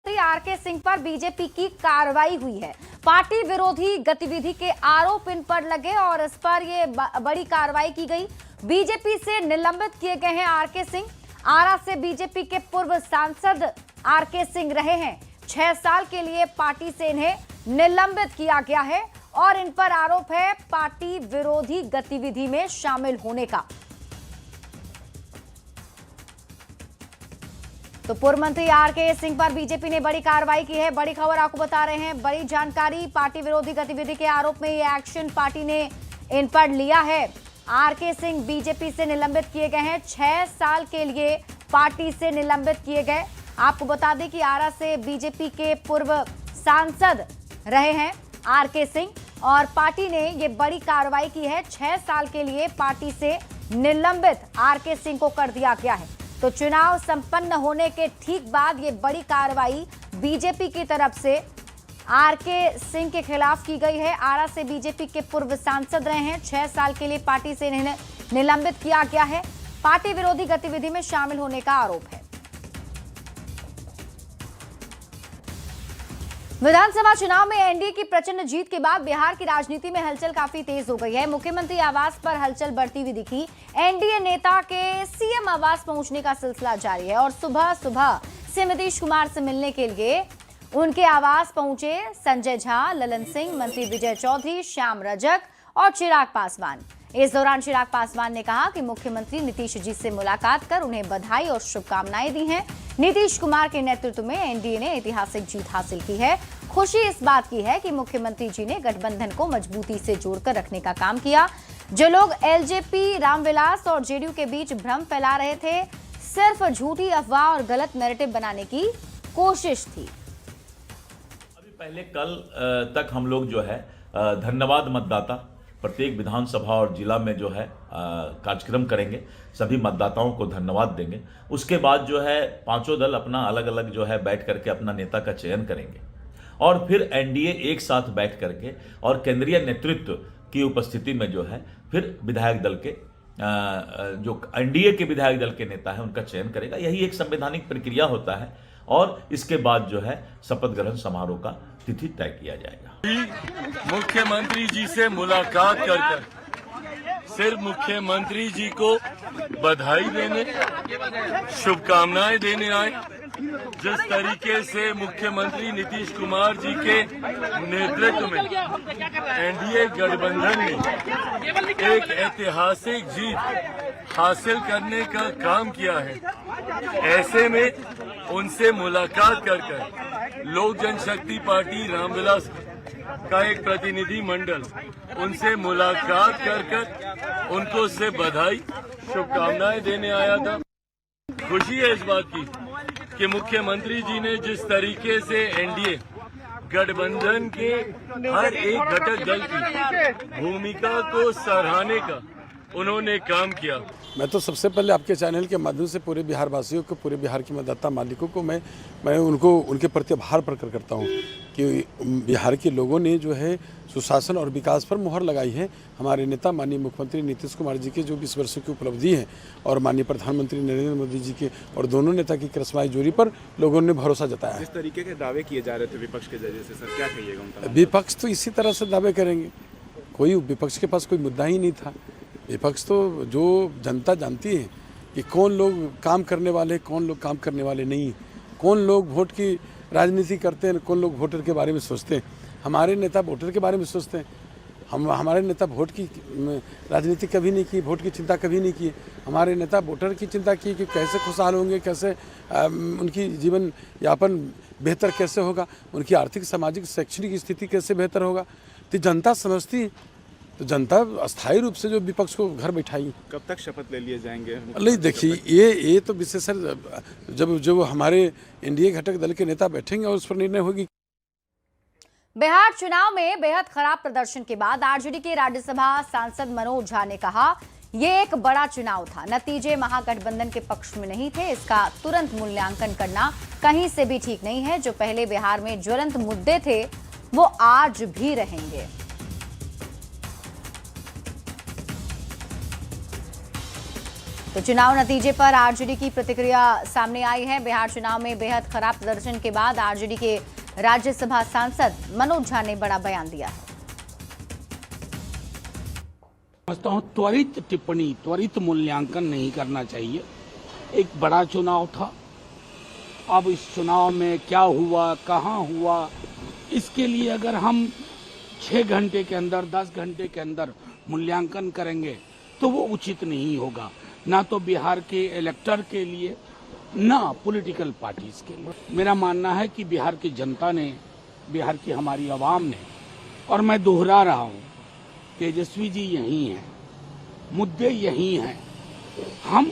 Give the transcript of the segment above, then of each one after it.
R K Singh पर BJP की कार्रवाई हुई है। पार्टी विरोधी गतिविधि के आरोप इन पर लगे और इस पर ये बड़ी कार्रवाई की गई। बीजेपी से निलंबित किए गए हैं आरके सिंह। आरा से बीजेपी के पूर्व सांसद आरके सिंह रहे हैं। 6 साल के लिए पार्टी से इन्हें निलंबित किया गया है और इन पर आरोप है पार्टी विरोधी गतिविधि में शामिल होने का। तो पूर्व मंत्री आरके सिंह पर बीजेपी ने बड़ी कार्रवाई की है। बड़ी खबर आपको बता रहे हैं, बड़ी जानकारी। पार्टी विरोधी गतिविधि के आरोप में ये एक्शन पार्टी ने इन पर लिया है। आरके सिंह बीजेपी से निलंबित किए गए हैं। 6 साल के लिए पार्टी से निलंबित किए गए। आपको बता दें कि आरा से बीजेपी के पूर्व सांसद रहे हैं आरके सिंह और पार्टी ने ये बड़ी कार्रवाई की है। 6 साल के लिए पार्टी से निलंबित आरके सिंह को कर दिया गया है। तो चुनाव संपन्न होने के ठीक बाद ये बड़ी कार्रवाई बीजेपी की तरफ से आरके सिंह के खिलाफ की गई है। आरा से बीजेपी के पूर्व सांसद रहे हैं। 6 साल के लिए पार्टी से इन्हें निलंबित किया गया है। पार्टी विरोधी गतिविधि में शामिल होने का आरोप है। विधानसभा चुनाव में एनडीए की प्रचंड जीत के बाद बिहार की राजनीति में हलचल काफी तेज हो गई है। मुख्यमंत्री आवास पर हलचल बढ़ती हुई दिखी। एनडीए नेता के सीएम आवास पहुंचने का सिलसिला जारी है और सुबह सुबह से नीतीश कुमार से मिलने के लिए उनके आवास पहुंचे संजय झा, ललन सिंह, मंत्री विजय चौधरी, श्याम रजक और चिराग पासवान। इस दौरान चिराग पासवान ने कहा कि मुख्यमंत्री नीतीश जी से मुलाकात कर उन्हें बधाई और शुभकामनाएं दी हैं। नीतीश कुमार के नेतृत्व में एनडीए ने ऐतिहासिक जीत हासिल की है। खुशी इस बात की है कि मुख्यमंत्री जी ने गठबंधन को मजबूती से जोड़कर रखने का काम किया। जो लोग एलजेपी, रामविलास और जेडीयू के बीच भ्रम फैला रहे थे, सिर्फ झूठी अफवाह और गलत नैरेटिव बनाने की कोशिश थी। अभी पहले कल तक हम लोग जो है धन्यवाद मतदाता प्रत्येक विधानसभा और जिला में जो है कार्यक्रम करेंगे, सभी मतदाताओं को धन्यवाद देंगे। उसके बाद जो है पांचों दल अपना अलग अलग जो है बैठ करके अपना नेता का चयन करेंगे और फिर एनडीए एक साथ बैठ करके और केंद्रीय नेतृत्व की उपस्थिति में जो है फिर विधायक दल के जो एनडीए के विधायक दल के नेता है उनका चयन करेगा। यही एक संवैधानिक प्रक्रिया होता है और इसके बाद जो है शपथ ग्रहण समारोह का तिथि तय किया जाएगा। मुख्यमंत्री जी से मुलाकात कर सिर्फ मुख्यमंत्री जी को बधाई देने, शुभकामनाएं देने आए। जिस तरीके से मुख्यमंत्री नीतीश कुमार जी के नेतृत्व में एनडीए गठबंधन ने एक ऐतिहासिक जीत हासिल करने का काम किया है, ऐसे में उनसे मुलाकात कर लोक जनशक्ति पार्टी रामविलास का एक प्रतिनिधि मंडल उनसे मुलाकात कर उनको से बधाई शुभकामनाएं देने आया था। खुशी है इस बात की कि मुख्यमंत्री जी ने जिस तरीके से एनडीए गठबंधन के हर एक घटक दल की भूमिका को सराहने का उन्होंने काम किया। मैं तो सबसे पहले आपके चैनल के माध्यम से पूरे बिहार वासियों को, पूरे बिहार के मतदाता मालिकों को मैं उनको उनके प्रति आभार प्रकट करता हूं कि बिहार के लोगों ने जो है सुशासन और विकास पर मुहर लगाई है। हमारे नेता माननीय मुख्यमंत्री नीतीश कुमार जी के जो 20 वर्षों की उपलब्धि है और माननीय प्रधानमंत्री नरेंद्र मोदी जी के और दोनों नेता की करिश्माई जोड़ी पर लोगों ने भरोसा जताया है। जिस तरीके के दावे किए जा रहे थे विपक्ष के जरिए से, सर क्या कहिएगा उनका? विपक्ष तो इसी तरह से दावे करेंगे। कोई विपक्ष के पास कोई मुद्दा ही नहीं था। विपक्ष तो जो जनता जानती है कि कौन लोग काम करने वाले, कौन लोग काम करने वाले नहीं, कौन लोग वोट की राजनीति करते हैं, कौन लोग वोटर के बारे में सोचते हैं। हमारे नेता वोटर के बारे में सोचते हैं। हमारे नेता वोट की राजनीति कभी नहीं की, वोट की चिंता कभी नहीं की। हमारे नेता वोटर की चिंता की कि कैसे खुशहाल होंगे, कैसे उनकी जीवन यापन बेहतर कैसे होगा, उनकी आर्थिक, सामाजिक, शैक्षणिक स्थिति कैसे बेहतर होगा। तो जनता समझती, तो जनता अस्थायी रूप से जो विपक्ष को घर बैठाई। कब तक शपथ ले लिए जाएंगे? नहीं, देखिए ये तो विशेषकर जब हमारे एनडीए घटक दल के नेता बैठेंगे और उस पर निर्णय होगी। बिहार चुनाव में बेहद खराब प्रदर्शन के बाद आरजेडी के राज्यसभा सांसद मनोज झा ने कहा, ये एक बड़ा चुनाव था, नतीजे महागठबंधन के पक्ष में नहीं थे। इसका तुरंत मूल्यांकन करना कहीं से भी ठीक नहीं है। जो पहले बिहार में ज्वलंत मुद्दे थे वो आज भी रहेंगे। तो चुनाव नतीजे पर आरजेडी की प्रतिक्रिया सामने आई है। बिहार चुनाव में बेहद खराब प्रदर्शन के बाद आरजेडी के राज्यसभा सांसद मनोज झा ने बड़ा बयान दिया है। समझता हूं त्वरित टिप्पणी, त्वरित मूल्यांकन नहीं करना चाहिए। एक बड़ा चुनाव था, अब इस चुनाव में क्या हुआ, कहां हुआ, इसके लिए अगर हम 6 घंटे के अंदर, 10 घंटे के अंदर मूल्यांकन करेंगे तो वो उचित नहीं होगा, ना तो बिहार के इलेक्टर के लिए, ना पॉलिटिकल पार्टीज के लिए। मेरा मानना है कि बिहार की जनता ने, बिहार की हमारी आवाम ने, और मैं दोहरा रहा हूं, तेजस्वी जी यही हैं, मुद्दे यही हैं। हम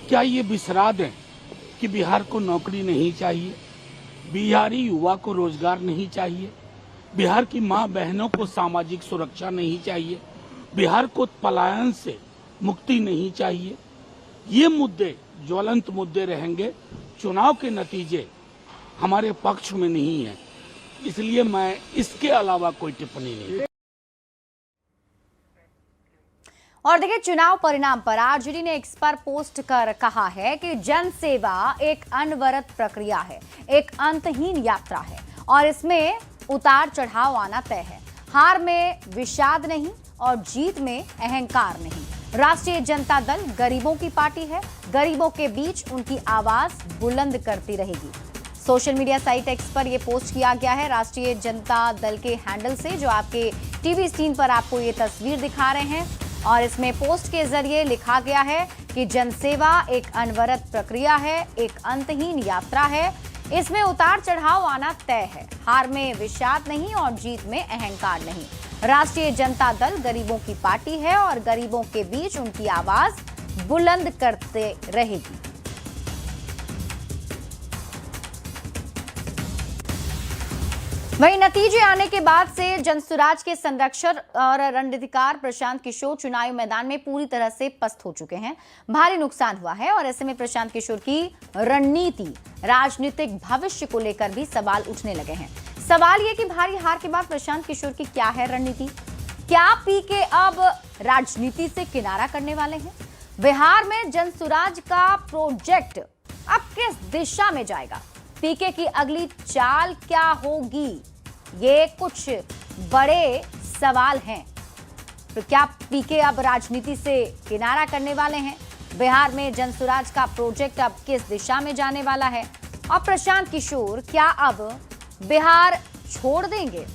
क्या ये बिसरा दें कि बिहार को नौकरी नहीं चाहिए, बिहारी युवा को रोजगार नहीं चाहिए, बिहार की मां बहनों को सामाजिक सुरक्षा नहीं चाहिए, बिहार को पलायन से मुक्ति नहीं चाहिए। ये मुद्दे ज्वलंत मुद्दे रहेंगे। चुनाव के नतीजे हमारे पक्ष में नहीं है, इसलिए मैं इसके अलावा कोई टिप्पणी नहीं। और देखिए, चुनाव परिणाम पर आरजेडी ने एक्स पर पोस्ट कर कहा है कि जन सेवा एक अनवरत प्रक्रिया है, एक अंतहीन यात्रा है और इसमें उतार चढ़ाव आना तय है। हार में विषाद नहीं और जीत में अहंकार नहीं। राष्ट्रीय जनता दल गरीबों की पार्टी है, गरीबों के बीच उनकी आवाज बुलंद करती रहेगी। सोशल मीडिया साइट एक्स पर यह पोस्ट किया गया है राष्ट्रीय जनता दल के हैंडल से, जो आपके टीवी स्क्रीन पर आपको ये तस्वीर दिखा रहे हैं। और इसमें पोस्ट के जरिए लिखा गया है कि जनसेवा एक अनवरत प्रक्रिया है, एक अंतहीन यात्रा है, इसमें उतार चढ़ाव आना तय है। हार में विषाद नहीं और जीत में अहंकार नहीं। राष्ट्रीय जनता दल गरीबों की पार्टी है और गरीबों के बीच उनकी आवाज बुलंद करते रहेगी। वहीं नतीजे आने के बाद से जनसुराज के संरक्षक और रणनीतिकार प्रशांत किशोर चुनावी मैदान में पूरी तरह से पस्त हो चुके हैं। भारी नुकसान हुआ है और ऐसे में प्रशांत किशोर की रणनीति, राजनीतिक भविष्य को लेकर भी सवाल उठने लगे हैं। सवाल ये कि भारी हार के बाद प्रशांत किशोर की क्या है रणनीति? क्या पीके अब राजनीति से किनारा करने वाले हैं? बिहार में जनसुराज का प्रोजेक्ट अब किस दिशा में जाएगा? पीके की अगली चाल क्या होगी? ये कुछ बड़े सवाल हैं। तो क्या पीके अब राजनीति से किनारा करने वाले हैं? बिहार में जनसुराज का प्रोजेक्ट अब किस दिशा में जाने वाला है? और प्रशांत किशोर क्या अब बिहार छोड़ देंगे?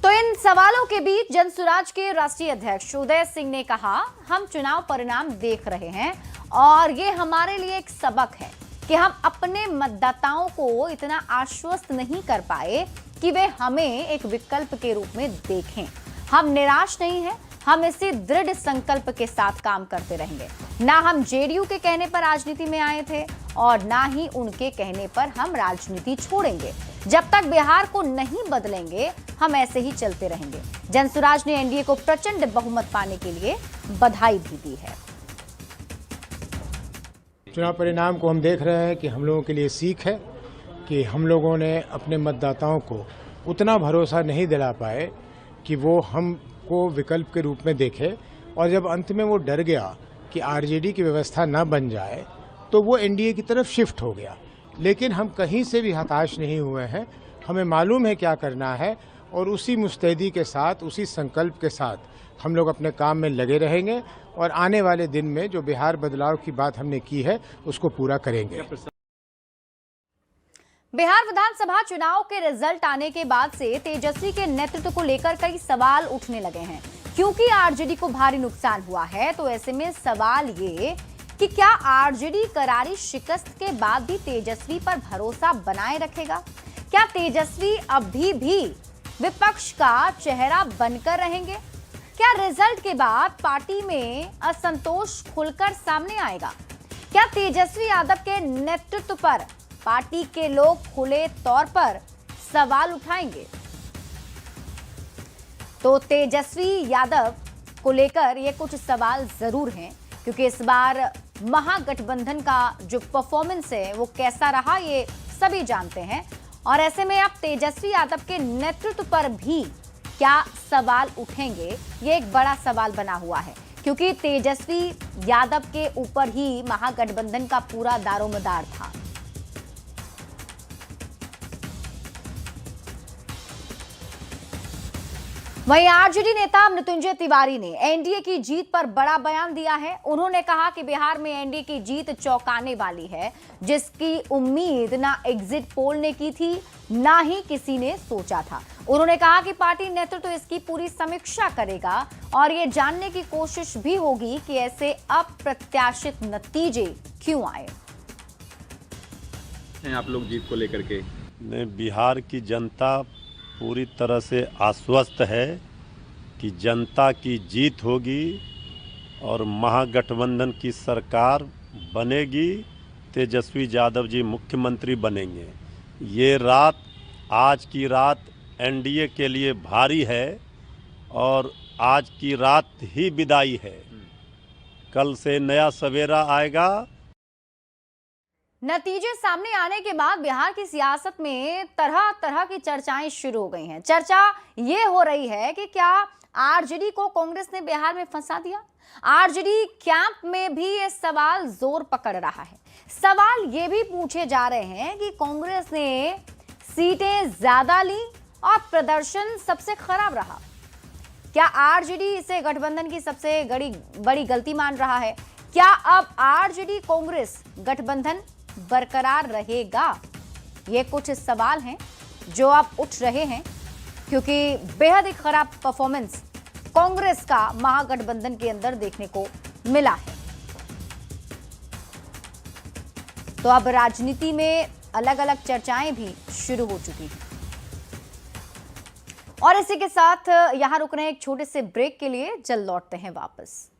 तो इन सवालों के बीच जनसुराज के राष्ट्रीय अध्यक्ष उदय सिंह ने कहा, हम चुनाव परिणाम देख रहे हैं और ये हमारे लिए एक सबक है कि हम अपने मतदाताओं को इतना आश्वस्त नहीं कर पाए कि वे हमें एक विकल्प के रूप में देखें। हम निराश नहीं हैं, हम इसी दृढ़ संकल्प के साथ काम करते रहेंगे। ना हम जेडीयू के कहने पर राजनीति में आए थे और ना ही उनके कहने पर हम राजनीति छोड़ेंगे। जब तक बिहार को नहीं बदलेंगे, हम ऐसे ही चलते रहेंगे। जनसुराज ने एनडीए को प्रचंड बहुमत पाने के लिए बधाई भी दी है। चुनाव परिणाम को हम देख रहे हैं कि हम लोगों के लिए सीख है कि हम लोगों ने अपने मतदाताओं को उतना भरोसा नहीं दिला पाए कि वो हमको विकल्प के रूप में देखे, और जब अंत में वो डर गया कि आरजेडी की व्यवस्था न बन जाए तो वो एनडीए की तरफ शिफ्ट हो गया। लेकिन हम कहीं से भी हताश नहीं हुए हैं, हमें मालूम है क्या करना है और उसी मुस्तैदी के साथ, उसी संकल्प के साथ हम लोग अपने काम में लगे रहेंगे और आने वाले दिन में जो बिहार बदलाव की बात हमने की है उसको पूरा करेंगे। बिहार विधानसभा चुनाव के रिजल्ट आने के बाद से तेजस्वी के नेतृत्व को लेकर कई सवाल उठने लगे हैं। क्योंकि आरजेडी को भारी नुकसान हुआ है, तो ऐसे में सवाल ये कि क्या आरजेडी करारी शिकस्त के बाद भी तेजस्वी पर भरोसा बनाए रखेगा? क्या तेजस्वी अभी भी विपक्ष का चेहरा बनकर रहेंगे? क्या रिजल्ट के बाद पार्टी में असंतोष खुलकर सामने आएगा? क्या तेजस्वी यादव के नेतृत्व पर पार्टी के लोग खुले तौर पर सवाल उठाएंगे? तो तेजस्वी यादव को लेकर ये कुछ सवाल जरूर हैं, क्योंकि इस बार महागठबंधन का जो परफॉर्मेंस है वो कैसा रहा ये सभी जानते हैं। और ऐसे में अब तेजस्वी यादव के नेतृत्व पर भी क्या सवाल उठेंगे, ये एक बड़ा सवाल बना हुआ है, क्योंकि तेजस्वी यादव के ऊपर ही महागठबंधन का पूरा दारोमदार था। वहीं आरजेडी नेता मृत्युंजय तिवारी ने एनडीए की जीत पर बड़ा बयान दिया है। उन्होंने कहा कि बिहार में एनडीए की जीत चौंकाने वाली है, जिसकी उम्मीद ना एग्जिट पोल ने की थी, ना ही किसी ने सोचा था। उन्होंने कहा कि पार्टी नेतृत्व इसकी पूरी समीक्षा करेगा और ये जानने की कोशिश भी होगी कि ऐसे अप्रत्याशित नतीजे क्यों आए। आप लोग जीत को लेकर के बिहार की जनता पूरी तरह से आश्वस्त है कि जनता की जीत होगी और महागठबंधन की सरकार बनेगी, तेजस्वी यादव जी मुख्यमंत्री बनेंगे। ये रात, आज की रात एनडीए के लिए भारी है और आज की रात ही विदाई है। कल से नया सवेरा आएगा। नतीजे सामने आने के बाद बिहार की सियासत में तरह तरह की चर्चाएं शुरू हो गई हैं। चर्चा ये हो रही है कि क्या आरजेडी को कांग्रेस ने बिहार में फंसा दिया। आरजेडी कैंप में भी ये सवाल जोर पकड़ रहा है। सवाल ये भी पूछे जा रहे हैं कि कांग्रेस ने सीटें ज्यादा ली और प्रदर्शन सबसे खराब रहा। क्या आरजेडी इसे गठबंधन की सबसे बड़ी गलती मान रहा है? क्या अब आरजेडी कांग्रेस गठबंधन बरकरार रहेगा? ये कुछ सवाल हैं जो अब उठ रहे हैं, क्योंकि बेहद ही खराब परफॉर्मेंस कांग्रेस का महागठबंधन के अंदर देखने को मिला है। तो अब राजनीति में अलग अलग चर्चाएं भी शुरू हो चुकी हैं। और इसी के साथ यहां रुक रहे हैं एक छोटे से ब्रेक के लिए, जल्द लौटते हैं वापस।